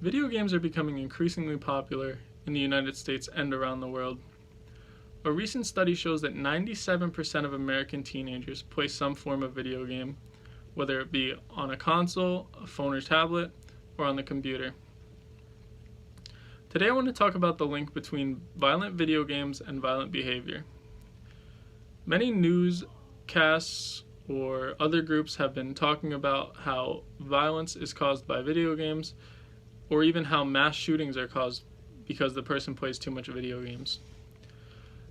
Video games are becoming increasingly popular in the United States and around the world. A recent study shows that 97% of American teenagers play some form of video game, whether it be on a console, a phone or tablet, or on the computer. Today I want to talk about the link between violent video games and violent behavior. Many newscasts or other groups have been talking about how violence is caused by video games, or even how mass shootings are caused because the person plays too much video games.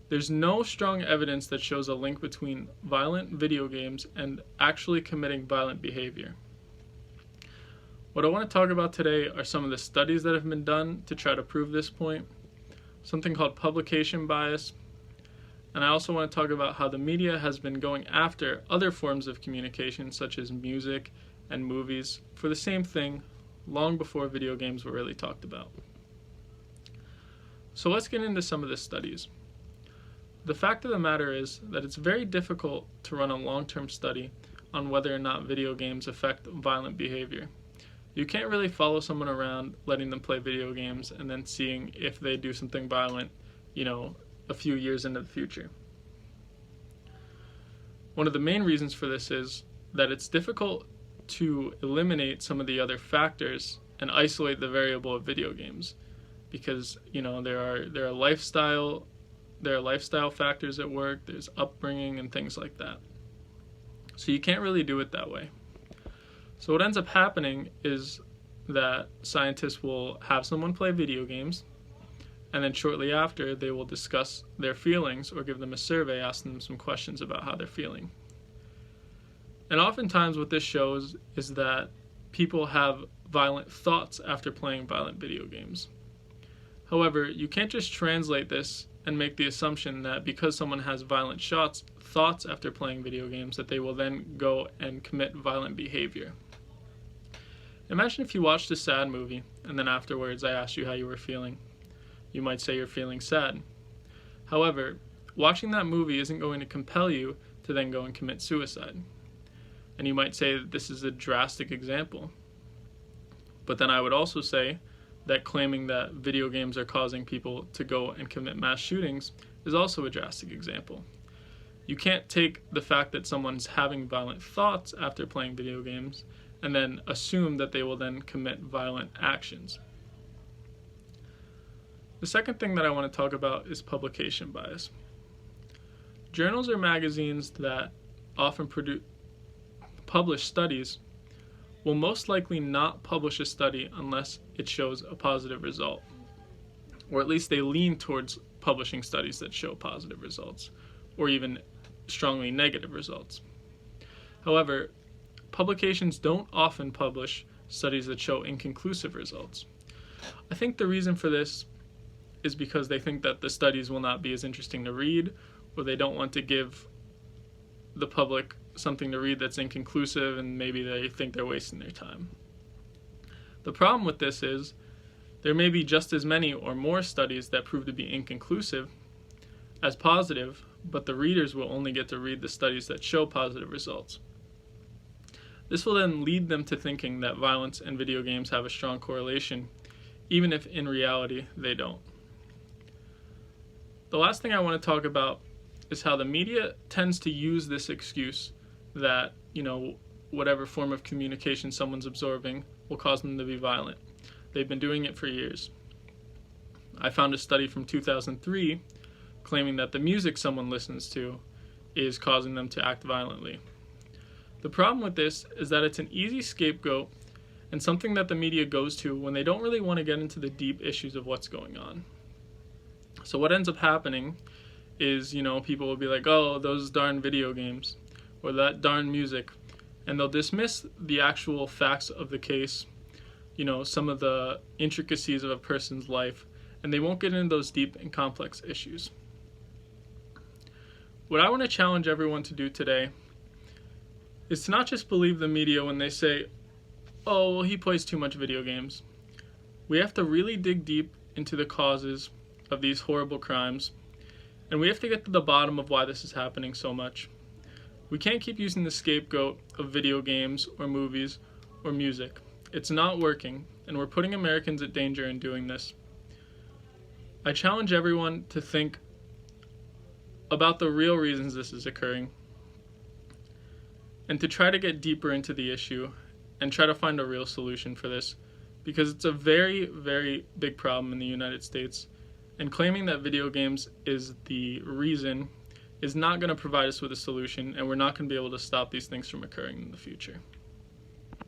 There's no strong evidence that shows a link between violent video games and actually committing violent behavior. What I want to talk about today are some of the studies that have been done to try to prove this point, something called publication bias, and I also want to talk about how the media has been going after other forms of communication such as music and movies for the same thing long before video games were really talked about. So let's get into some of the studies. The fact of the matter is that it's very difficult to run a long-term study on whether or not video games affect violent behavior. You can't really follow someone around letting them play video games and then seeing if they do something violent, a few years into the future. One of the main reasons for this is that it's difficult to eliminate some of the other factors and isolate the variable of video games, because there are lifestyle factors at work, there's upbringing and things like that. So you can't really do it that way. So what ends up happening is that scientists will have someone play video games, and then shortly after they will discuss their feelings or give them a survey asking them some questions about how they're feeling. And oftentimes what this shows is that people have violent thoughts after playing violent video games. However, you can't just translate this and make the assumption that because someone has violent thoughts after playing video games, that they will then go and commit violent behavior. Imagine if you watched a sad movie and then afterwards I asked you how you were feeling. You might say you're feeling sad. However, watching that movie isn't going to compel you to then go and commit suicide. And you might say that this is a drastic example. But then I would also say that claiming that video games are causing people to go and commit mass shootings is also a drastic example. You can't take the fact that someone's having violent thoughts after playing video games and then assume that they will then commit violent actions. The second thing that I want to talk about is publication bias. Journals or magazines that often publish studies will most likely not publish a study unless it shows a positive result, or at least they lean towards publishing studies that show positive results, or even strongly negative results. However, publications don't often publish studies that show inconclusive results. I think the reason for this is because they think that the studies will not be as interesting to read, or they don't want to give the public something to read that's inconclusive, and maybe they think they're wasting their time. The problem with this is there may be just as many or more studies that prove to be inconclusive as positive, but the readers will only get to read the studies that show positive results. This will then lead them to thinking that violence and video games have a strong correlation, even if in reality they don't. The last thing I want to talk about is how the media tends to use this excuse that, whatever form of communication someone's absorbing will cause them to be violent. They've been doing it for years. I found a study from 2003 claiming that the music someone listens to is causing them to act violently. The problem with this is that it's an easy scapegoat and something that the media goes to when they don't really want to get into the deep issues of what's going on. So what ends up happening is, people will be like, oh, those darn video games, or that darn music, and they'll dismiss the actual facts of the case, some of the intricacies of a person's life, and they won't get into those deep and complex issues. What I want to challenge everyone to do today is to not just believe the media when they say, oh, well, he plays too much video games. We have to really dig deep into the causes of these horrible crimes, and we have to get to the bottom of why this is happening so much. We can't keep using the scapegoat of video games or movies or music. it's not working, and we're putting Americans at danger in doing this. I challenge everyone to think about the real reasons this is occurring and to try to get deeper into the issue and try to find a real solution for this, because it's a very, very big problem in the United States, and claiming that video games is the reason is not going to provide us with a solution, and we're not going to be able to stop these things from occurring in the future.